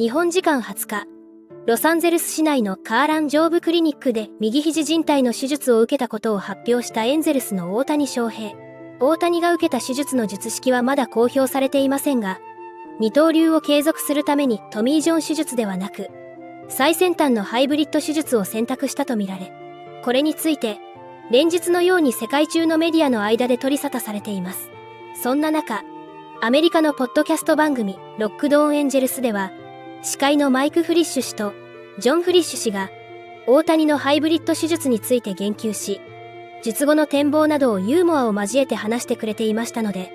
日本時間20日、ロサンゼルス市内のカーラン上部クリニックで右肘靭帯の手術を受けたことを発表したエンゼルスの大谷翔平。大谷が受けた手術の術式はまだ公表されていませんが、二刀流を継続するためにトミー・ジョン手術ではなく、最先端のハイブリッド手術を選択したとみられ、これについて、連日のように世界中のメディアの間で取り沙汰されています。そんな中、アメリカのポッドキャスト番組ロックドーンエンジェルスでは、司会のマイク・フリッシュ氏とジョン・フリッシュ氏が大谷のハイブリッド手術について言及し、術後の展望などをユーモアを交えて話してくれていましたので、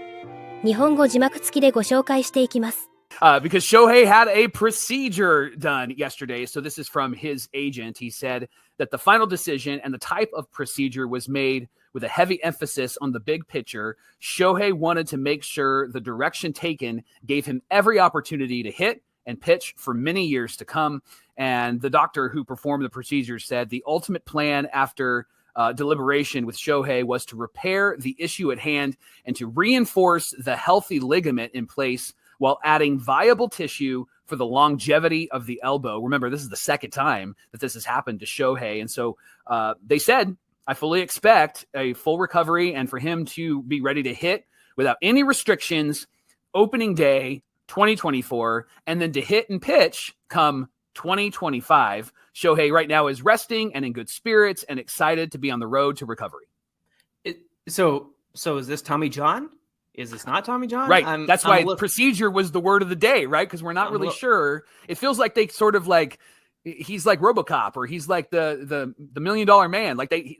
日本語字幕付きでご紹介していきます。Because Shohei had a procedure done yesterday. So this is from his agent. He said that the final decision and the type of procedure was made with a heavy emphasis on the big picture. Shohei wanted to make sure the direction taken gave him every opportunity to hit and pitch for many years to come. And the doctor who performed the procedure said the ultimate plan after deliberation with Shohei was to repair the issue at hand and to reinforce the healthy ligament in place while adding viable tissue for the longevity of the elbow. Remember, this is the second time that this has happened to Shohei. And so they said, I fully expect a full recovery and for him to be ready to hit without any restrictions opening day 2024, and then to hit and pitch come 2025. Shohei right now is resting and in good spirits and excited to be on the road to recovery. So is this Tommy John? Is this not Tommy John? Right. That's why procedure was the word of the day, right? Because we're not really sure. It feels like they sort of like, he's like RoboCop or he's like the $1 Million Man. Like they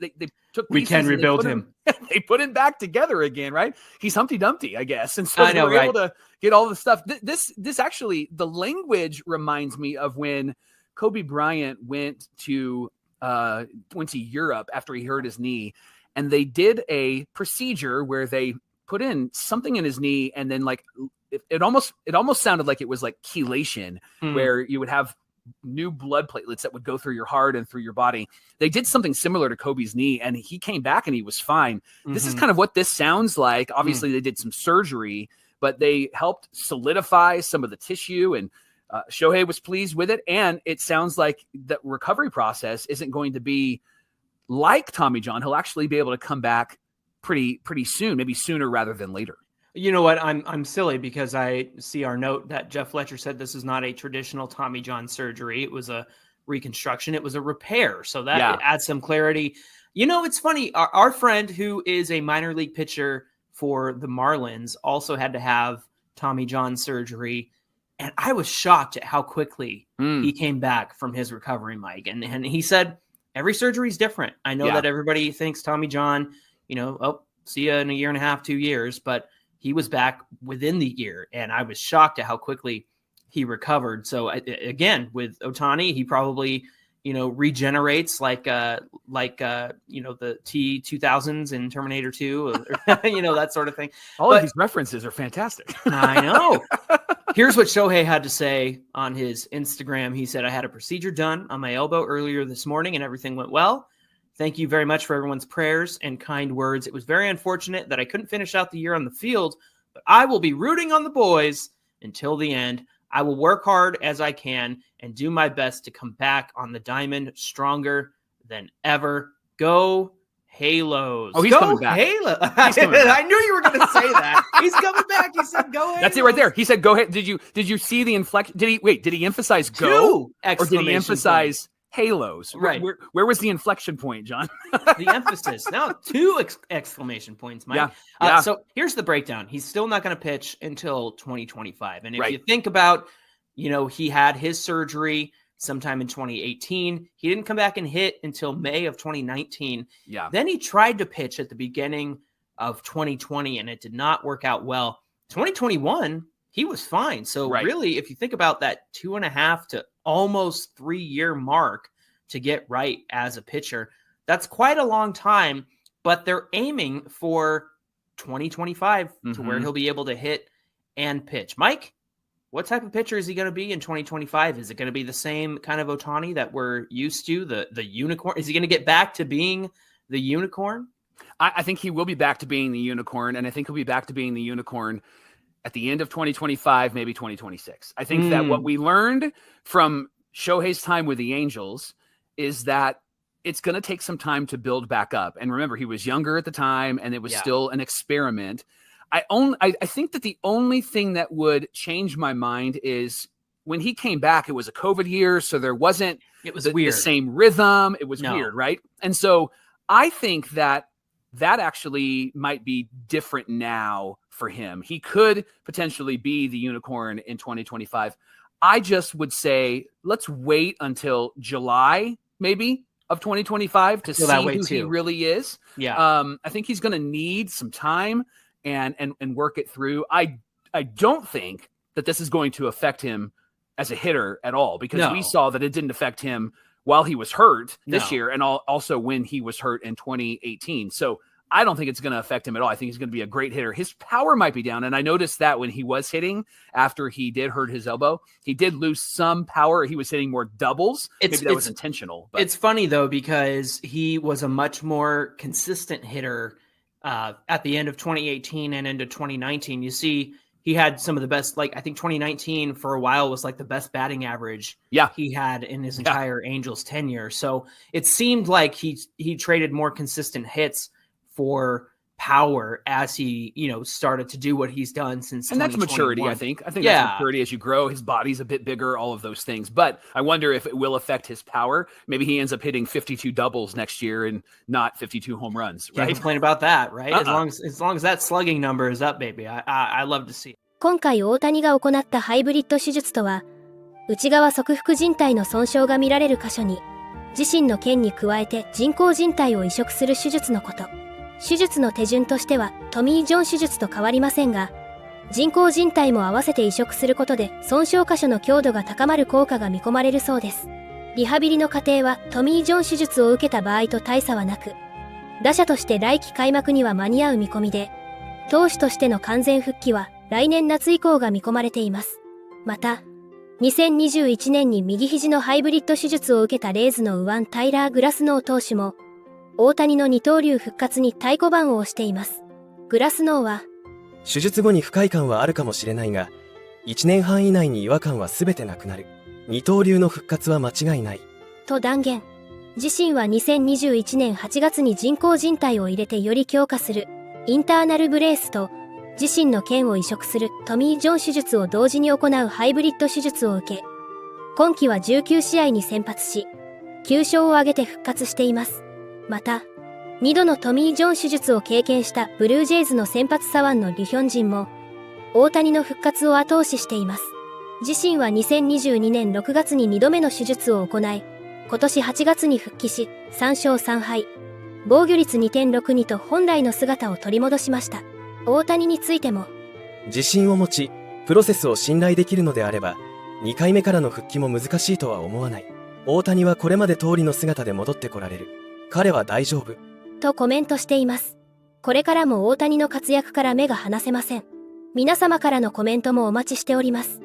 took. We can rebuild him. They put him back together again, right? He's Humpty Dumpty, I guess. And so we're able to get all the stuff. This actually, the language reminds me of when Kobe Bryant went to Europe after he hurt his knee, and they did a procedure where they put in something in his knee, and then like it almost sounded like it was like chelation, where you would have new blood platelets that would go through your heart and through your body. They did something similar to Kobe's knee, and he came back and he was fine. This is kind of what this sounds like. Obviously, they did some surgery, but they helped solidify some of the tissue, and Shohei was pleased with it. And it sounds like the recovery process isn't going to be like Tommy John. He'll actually be able to come back pretty soon, maybe sooner rather than later. You know what? I'm silly because I see our note that Jeff Fletcher said this is not a traditional Tommy John surgery. It was a reconstruction. It was a repair. So that adds some clarity. You know, it's funny. Our friend who is a minor league pitcher for the Marlins also had to have Tommy John surgery. And I was shocked at how quickly he came back from his recovery, Mike. And he said, every surgery is different. I know that everybody thinks Tommy John, see you in a year and a half, 2 years, but he was back within the year, and I was shocked at how quickly he recovered. So again, with Ohtani, he probably, regenerates like the T-2000s in Terminator 2, or, that sort of thing. All of these references are fantastic. I know. Here's what Shohei had to say on his Instagram. He said, I had a procedure done on my elbow earlier this morning, and everything went well. Thank you very much for everyone's prayers and kind words. It was very unfortunate that I couldn't finish out the year on the field, but I will be rooting on the boys until the end. I will work hard as I can and do my best to come back on the diamond stronger than ever. Go Halos. Oh, he's coming back. Halo. I knew you were going to say that. He's coming back. He said, go Halos. That's it right there. He said, go ahead. Did you see the inflection? Did he emphasize go? Or did he emphasize Halos? Right. Where was the inflection point, John? The emphasis. Now, 2 exclamation points, Mike. Yeah. So here's the breakdown. He's still not going to pitch until 2025. And if you think about, he had his surgery sometime in 2018. He didn't come back and hit until May of 2019. Yeah. Then he tried to pitch at the beginning of 2020, and it did not work out well. 2021, he was fine. So really, if you think about that 2.5 to almost 3 year mark to get right as a pitcher, that's quite a long time, but they're aiming for 2025 to where he'll be able to hit and pitch. Mike, what type of pitcher is he going to be in 2025? Is it going to be the same kind of Ohtani that we're used to, the unicorn? Is he going to get back to being the unicorn? I think he will be back to being the unicorn, and I think he'll be back to being the unicorn at the end of 2025, maybe 2026. I think that what we learned from Shohei's time with the Angels is that it's going to take some time to build back up. And remember, he was younger at the time, and it was still an experiment. I think that the only thing that would change my mind is when he came back, it was a COVID year, so there wasn't the same rhythm. It was weird, right? And so I think that actually might be different now for him. He could potentially be the unicorn in 2025. I just would say let's wait until July, maybe, of 2025 to see who he really is. Yeah. I think he's going to need some time and work it through. I don't think that this is going to affect him as a hitter at all, because we saw that it didn't affect him while he was hurt this year, and also when he was hurt in 2018. So I don't think it's going to affect him at all. I think he's going to be a great hitter. His power might be down, and I noticed that when he was hitting after he did hurt his elbow, he did lose some power. He was hitting more doubles. Maybe that was intentional. But it's funny, though, because he was a much more consistent hitter at the end of 2018 and into 2019. You see, he had some of the best, like I think 2019 for a while was like the best batting average he had in his entire Angels tenure. So it seemed like he traded more consistent hits for power as he, started to do what he's done since. And that's maturity, I think. I think that's maturity as you grow. His body's a bit bigger, all of those things. But I wonder if it will affect his power. Maybe he ends up hitting 52 doubles next year and not 52 home runs, right? Can't complain about that, right? As long as that slugging number is up, baby. I love to see it. 今回大谷が行ったハイブリッド手術とは、内側側副靭帯の損傷が見られる箇所に、自身の腱に加えて人工靭帯を移植する手術のこと。手術の手順としてはトミー・ジョン手術と変わりませんが、人工靭帯も合わせて移植することで損傷箇所の強度が高まる効果が見込まれるそうです。リハビリの過程はトミー・ジョン手術を受けた場合と大差はなく、打者として来季開幕には間に合う見込みで、投手としての完全復帰は来年夏以降が見込まれています。また、2021年に右肘のハイブリッド手術を受けたレイズの右腕タイラー・グラスノー投手も、大谷の二刀流復活に太鼓判を押しています。グラスノーは、手術後に不快感はあるかもしれないが、1年半以内に違和感は全てなくなる。二刀流の復活は間違いない。と断言。自身は2021年8月に人工靭帯を入れてより強化するインターナルブレースと、自身の腱を移植するトミー・ジョン手術を同時に行うハイブリッド手術を受け、今季は19試合に先発し、9勝を挙げて復活しています。また、2度のトミー・ジョン手術を経験したブルージェイズの先発左腕のリヒョンジンも、大谷の復活を後押ししています。自身は2022年6月に2度目の手術を行い、今年8月に復帰し、3勝3敗。防御率 2.62 と本来の姿を取り戻しました。大谷についても、自信を持ち、プロセスを信頼できるのであれば、2回目からの復帰も難しいとは思わない。大谷はこれまで通りの姿で戻ってこられる。彼は大丈夫。とコメントしています。これからも大谷の活躍から目が離せません。皆様からのコメントもお待ちしております。